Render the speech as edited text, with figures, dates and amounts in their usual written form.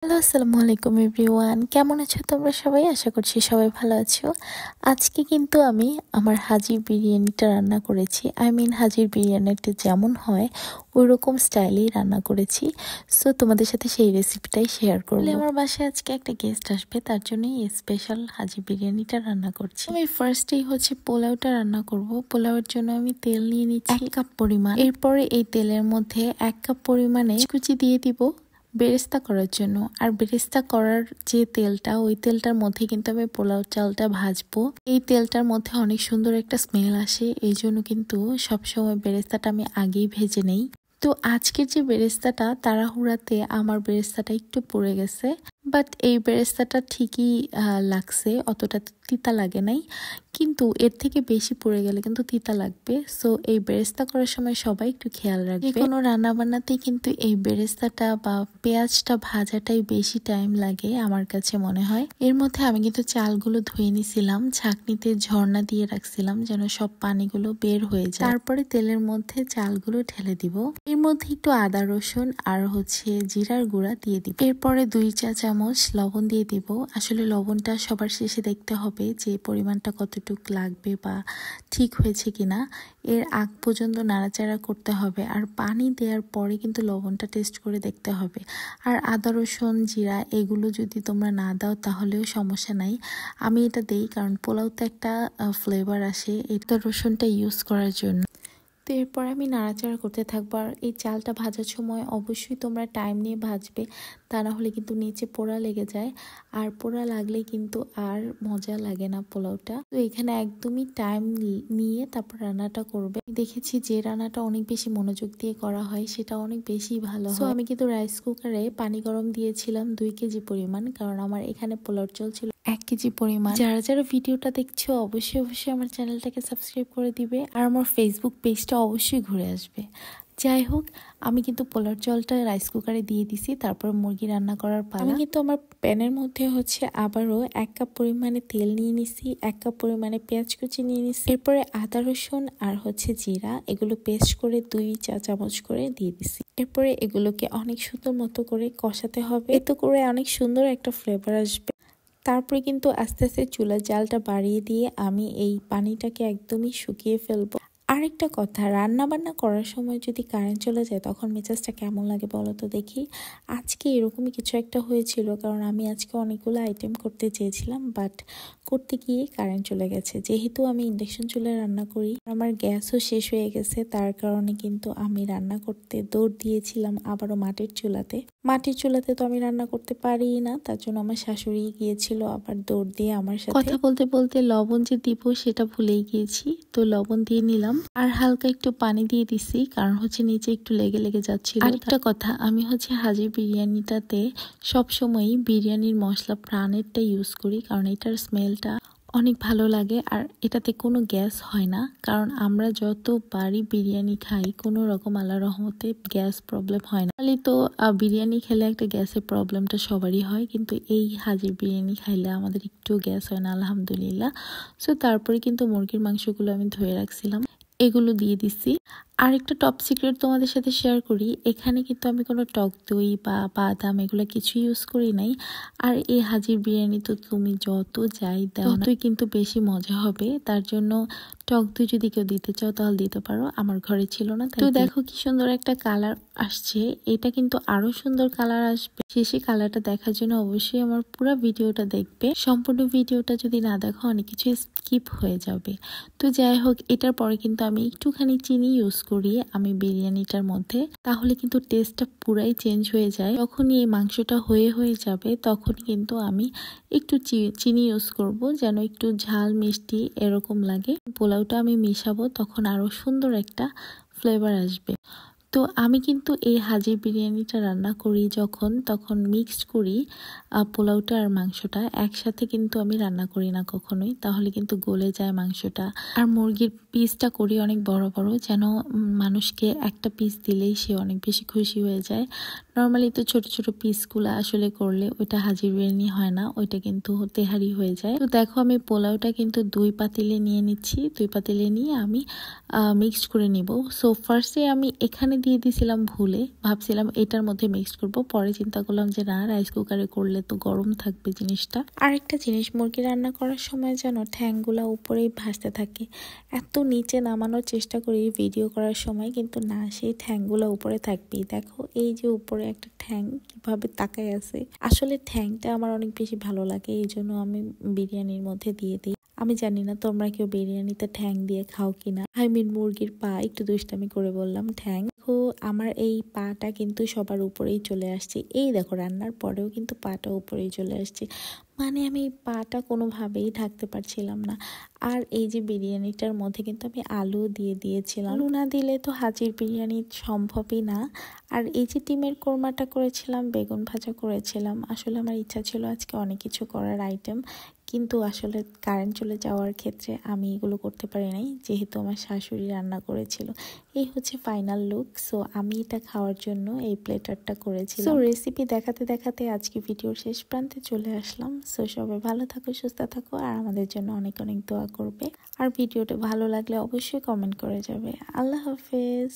Hello, আসসালামু আলাইকুম everyone. কেমন আছো তোমরা সবাই? আশা করছি সবাই ভালো আছো। আজকে কিন্তু আমি আমার হাজির বিরিয়ানিটা রান্না করেছি। হাজির বিরিয়ানিটা যেমন হয় ওইরকম স্টাইলেই রান্না করেছি। সো তোমাদের সাথে সেই রেসিপিটাই শেয়ার করব। আমার বাসায় আজকে একটা গেস্ট আসবে, তার জন্যই এই স্পেশাল হাজির বিরিয়ানিটা রান্না করছি। আমি ফার্স্টেই পোলাওটা রান্না করব। পোলাওয়ের জন্য আমি তেল নিয়ে নিচ্ছি 1 কাপ পরিমাণ। এরপরে এই তেলের মধ্যে 1 কাপ পরিমাণে কুচি দিয়ে দিব বেরেস্তা করার জন্য। আর বেরেস্তা করার যে তেলটা, ওই তেলটার মধ্যে কিন্তু আমি পোলাও চালটা ভাজবো। এই তেলটার মধ্যে অনেক সুন্দর একটা স্মেল আসে, এই জন্য কিন্তু সবসময় বেরেস্তাটা আমি আগেই ভেজে নেই। তো আজকের যে বেরেস্তাটা, তাড়াহুড়াতে আমার বেরেস্তাটা একটু পড়ে গেছে, বাট এই বেরেস্তাটা ঠিকই লাগছে, অতটা তিতা লাগে নাই। কিন্তু এর থেকে বেশি পড়ে গেলে কিন্তু তিতা লাগবে। সো এই বেরেস্তা করার সময় সবাই একটু খেয়াল রাখবে। যে কোনো রান্না বান্নাতেই কিন্তু এই বেরেস্তাটা বা পেঁয়াজটা ভাজাটাই বেশি টাইম লাগে আমার কাছে মনে হয়। এর মধ্যে আমি কিন্তু চালগুলো ধুয়ে নিছিলাম, ছাঁকনিতে ঝর্ণা দিয়ে রাখছিলাম যেন সব পানিগুলো বের হয়ে যায়। তারপরে তেলের মধ্যে চালগুলো ঢেলে দিব। এর মধ্যে একটু আদা রসুন আর জিরার গুঁড়া দিয়ে দিব। এরপরে 2 চা চামচ লবণ দিয়ে দিব। আসলে লবণটা সবার শেষে দেখতে হবে যে পরিমাণটা কতটুকু লাগবে বা ঠিক হয়েছে কিনা। এর আগ পর্যন্ত নাড়াচাড়া করতে হবে, আর পানি দেওয়ার পরে কিন্তু লবণটা টেস্ট করে দেখতে হবে। আর আদা রসুন জিরা এগুলো যদি তোমরা না দাও তাহলেও সমস্যা নাই, আমি এটা দেই কারণ পোলাওতে একটা ফ্লেভার আসে এটা রসুনটা ইউজ করার জন্য। তো এরপর আমি নাড়াচাড়া করতে থাকবো। আর এই চালটা ভাজার সময় অবশ্যই তোমরা টাইম নিয়ে ভাজবে, তা না হলে কিন্তু নিচে পোড়া লেগে যায়, আর পোড়া লাগলে কিন্তু আর মজা লাগে না পোলাওটা। তো এখানে একদমই টাইম নিয়ে তারপর রান্নাটা করবে। দেখেছি যে রান্নাটা অনেক বেশি মনোযোগ দিয়ে করা হয় সেটা অনেক বেশি ভালো হয়। আমি কিন্তু রাইস কুকারে পানি গরম দিয়েছিলাম 2 কেজি পরিমাণ, কারণ আমার এখানে পোলাওর চাল ছিল 1 কেজি পরিমাণ। যারা যারা ভিডিওটা দেখছো অবশ্যই আমার চ্যানেলটাকে সাবস্ক্রাইব করে দিবে, আর আমার ফেসবুক পেজটা অবশ্যই ঘুরে আসবে। যাই হোক, আমি কিন্তু পোলার চালটা রাইস কুকারে দিয়ে দিছি, তারপর মুরগি রান্না করার পালা। আমি কিন্তু আমার প্যানের মধ্যে আবারও 1 কাপ পরিমাণে তেল নিয়ে নিছি, 1 কাপ পরিমাণে পেঁয়াজ কুচি নিয়ে নিছি। এরপরে আদা রসুন আর জিরা এগুলো পেস্ট করে 2 চা চামচ করে দিয়ে দিছি। এরপরে এগুলোকে অনেক সুন্দর মতো করে কষাতে হবে, এতে করে অনেক সুন্দর একটা ফ্লেভার আসবে। তারপরে কিন্তু আস্তে আস্তে চুলার জালটা বাড়িয়ে দিয়ে আমি এই পানিটাকে একদমই শুকিয়ে ফেলবো। আরেকটা কথা, রান্না বান্না করার সময় যদি কারেন্ট চলে যায় তখন মেজাজটা কেমন লাগে বলো তো দেখি। আজকে এরকমই কিছু একটা হয়েছিল, কারণ আমি আজকে অনেকগুলো আইটেম করতে চেয়েছিলাম, বাট করতে গিয়ে কারেন্ট চলে গেছে। যেহেতু আমি ইন্ডাকশন চুলায় রান্না করি, আমার গ্যাসও শেষ হয়ে গেছে, তার কারণে কিন্তু আমি রান্না করতে দৌড় দিয়েছিলাম আবারও মাটির চুলাতে। মাটির চুলাতে তো আমি রান্না করতে পারি না, তার জন্য আমার শাশুড়ি গিয়েছিল আবার দৌড় দিয়ে আমার সাথে। কথা বলতে বলতে লবণ যে দিব সেটা ভুলেই গিয়েছি, তো লবণ দিয়ে নিলাম আর হালকা একটু পানি দিয়ে দিছি, কারণ নিচে একটু লেগে লেগে যাচ্ছিল। আরেকটা কথা, আমি হাজির বিরিয়ানিটাতে সবসময়ই বিরিয়ানির মশলা প্রাণেরটা ইউজ করি, কারণ এটার স্মেলটা অনেক ভালো লাগে আর এটাতে কোনো গ্যাস হয় না। কারণ আমরা যতবারই বিরিয়ানি খাই কোনো রকম আল্লাহর রহমতে গ্যাস প্রবলেম হয় না। খালি তো বিরিয়ানি খেলে একটা গ্যাসের প্রবলেমটা সবারই হয়, কিন্তু এই হাজির বিরিয়ানি খাইলে আমাদের একটু গ্যাস হয় না আলহামদুলিল্লাহ। সো তারপরে কিন্তু মুরগির মাংসগুলো আমি ধুয়ে রাখছিলাম, এগুলো দিয়ে দিছি। আর একটা টপ সিক্রেট তোমাদের সাথে শেয়ার করি, এখানে কিন্তু আমি কোনো টক দই বা বাদাম এগুলো কিছু ইউজ করি নাই। আর এই হাজির বিরিয়ানি তো তুমি যত যাই দাও ততই কিন্তু বেশি মজা হবে, তার জন্য টক দই যদি কেউ দিতে চাও তাহলে দিতে পারো, আমার ঘরে ছিল না। তো দেখো কি সুন্দর একটা কালার আসছে, এটা কিন্তু আরো সুন্দর কালার আসবে। শেষে কালারটা দেখার জন্য অবশ্যই আমার পুরো ভিডিওটা দেখবে। সম্পূর্ণ ভিডিওটা যদি না দেখো অনেক কিছু স্কিপ হয়ে যাবে। তো যাই হোক, এটার পরে কিন্তু আমি একটুখানি চিনি ইউজ করি আমি বিরিয়ানিটার মধ্যে, তাহলে কিন্তু টেস্টটা পুরাই চেঞ্জ হয়ে যায়। যখনই এই মাংসটা হয়ে যাবে তখন কিন্তু আমি একটু চিনি ইউজ করব, যেন একটু ঝাল মিষ্টি এরকম লাগে। পোলাওটা আমি মিশাবো, তখন আরো সুন্দর একটা ফ্লেভার আসবে। তো আমি কিন্তু এই হাজির বিরিয়ানিটা রান্না করি তখন মিক্সড করি পোলাওটা আর মাংসটা একসাথে, কিন্তু আমি রান্না করি না কখনোই, তাহলে কিন্তু গলে যায় মাংসটা। আর মুরগির পিসটা করি অনেক বড় বড়, যেন মানুষকে একটা পিস দিলেই সে অনেক বেশি খুশি হয়ে যায়। নর্মালি তো ছোট ছোট পিসগুলো আসলে করলে ওইটা হাজির বিরিয়ানি হয় না, ওইটা কিন্তু তেহারি হয়ে যায়। তো দেখো আমি পোলাওটা কিন্তু 2 পাতিলে নিয়ে নিচ্ছি। 2 পাতিলে নিয়ে আমি মিক্সড করে নিব। সো ফার্স্টে আমি এখানে দিয়ে দিয়েছিলাম ভুলে, ভাবছিলাম এটার মধ্যে মিক্সড করব, পরে চিন্তা করলাম যে না, রাইস কুকারে করলে তো গরম থাকবে জিনিসটা। আরেকটা জিনিস, মুরগি রান্না করার সময় যেন ঠ্যাংগুলা উপরেই ভাসতে থাকে, এত নিচে নামানোর চেষ্টা করি ভিডিও করার সময়, কিন্তু না, সেই ঠ্যাংগুলো উপরে থাকবেই। দেখো এই যে উপরে একটা ঠ্যাং কিভাবে তাকায় আছে, আসলে ঠ্যাংটা আমার অনেক বেশি ভালো লাগে, এই জন্য আমি বিরিয়ানির মধ্যে দিয়ে দিই। আমি জানি না তোমরা কেউ বিরিয়ানিতে ঠ্যাং দিয়ে খাও কিনা। মুরগির পা, একটু দুষ্টামি করে বললাম ঠ্যাং। দেখো আমার এই পাটা কিন্তু সবার উপরেই চলে আসছে। এই দেখো রান্নার পরেও কিন্তু পাটা উপরেই চলে আসছে, মানে আমি পাটা কোনোভাবেই ঢাকতে পারছিলাম না। আর এই যে বিরিয়ানিটার মধ্যে কিন্তু আমি আলু দিয়ে দিয়েছিলাম, আলু না দিলে তো হাজির বিরিয়ানি সম্ভবই না। আর এই যে ডিমের কোরমাটা করেছিলাম, বেগুন ভাজা করেছিলাম, আসলে আমার ইচ্ছা ছিল আজকে অনেক কিছু করার আইটেম, কিন্তু আসলে কারেন্ট চলে যাওয়ার ক্ষেত্রে আমি এগুলো করতে পারি নাই, যেহেতু আমার শাশুড়ি রান্না করেছিল। এই হচ্ছে ফাইনাল লুক। সো আমি এটা খাওয়ার জন্য এই প্লেটারটা করেছিলাম। সো রেসিপি দেখাতে দেখাতে আজকে ভিডিওর শেষ প্রান্তে চলে আসলাম। সো সবাই ভালো থাকো, সুস্থ থাকো, আর আমাদের জন্য অনেক অনেক দোয়া করবে। আর ভিডিওটা ভালো লাগলে অবশ্যই কমেন্ট করে যাবে। আল্লাহ হাফেজ।